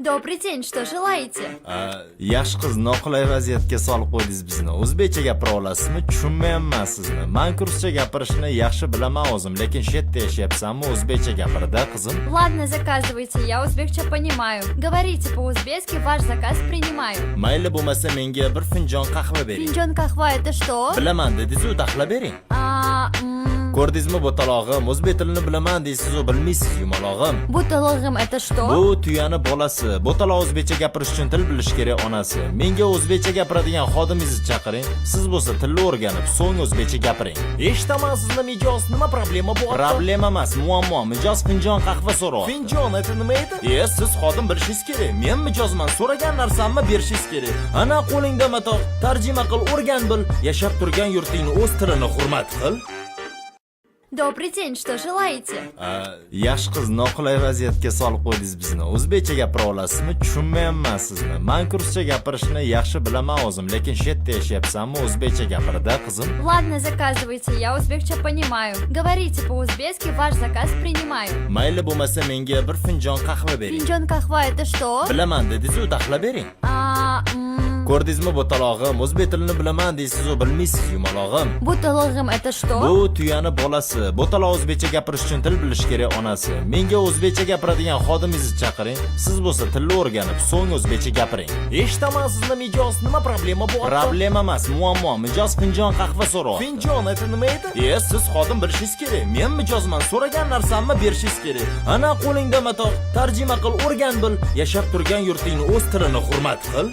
Добрый день, что желаете? Yaxshi qiz, noqulay vaziyatga solib qo'ydingiz bizni. O'zbekcha gapira olasizmi? Tushunmayapman sizni. Men kurscha gapirishni yaxshi bilaman o'zim, lekin shu yerda yashayapsanmi? O'zbekcha gapirda qizim. Ладно, заказывайте, я узбекча понимаю. Говорите по-узбекски, ваш заказ принимаю. Mayli bo'lmasa menga bir finjon qahva bering. Финджон кахва это что? Bilaman dedingiz-ku, taxla bering. Ko'rdingizmi bu talog'im? O'zbek tilini bilaman deysiz-ku, bilmaysiz yumalog'im. Буталогым это что? Bu tuyani bolasi. Bu taloq o'zbekcha gapirish uchun til bilish kerak onasi. Menga o'zbekcha gapiradigan xodimingizni chaqiring. Siz bo'lsa tilni o'rganib, so'ng o'zbekcha gapiring. Eshitaman sizni mijoz, nima problema bo'lyapti? Problema emas, muammo. Mijoz finjon qahva so'roq. Finjon eti nima edi? Siz xodim bilishingiz kerak. Men mijozman, so'ragan narsamni berishingiz kerak. Ana qo'lingda matoq, tarjima qil, o'rgan bil. Yashab turgan yurtingni o'z tilini hurmat qil. Добрый день, что желаете? Yaxshi qiz, noqulay vaziyatga solib qo'ydingiz bizni. O'zbekcha gapira olasizmi? Tushunmayapman sizni. Men kurscha gapirishni yaxshi bilaman o'zim, lekin shu yerda yashayapsanmi? O'zbekcha gapirda qizim. Ладно, заказывайте, я узбекча понимаю. Говорите по-узбекски, ваш заказ принимаю. Mayli bo'lmasa menga bir finjon qahva bering. Финджон кахва это что? Bilaman dedingiz-ku, taxla bering. Ko'rdingizmi bu talog'im? O'zbek tilini bilaman deysiz-ku, bilmaysiz yumalog'im. Буталогым это что? Bu tuyani bolasi. Bu taloq o'zbekcha gapirish uchun til bilish kerak onasi. Menga o'zbekcha gapiradigan xodimingizni chaqiring. Siz bo'lsa tilni o'rganib, so'ng o'zbekcha gapiring. Eshitaman sizni mijoz, nima problema bo'lyapti? Problema emas, muammo. Mijoz finjon qahva so'roq. Finjon eti nima edi? Siz xodim bilishingiz kerak. Men mijozman, so'ragan narsamni berishingiz kerak. Ana qo'lingda matoq, tarjima qil, o'rgan bil. Yashab turgan yurtingni o'z tilini hurmat qil.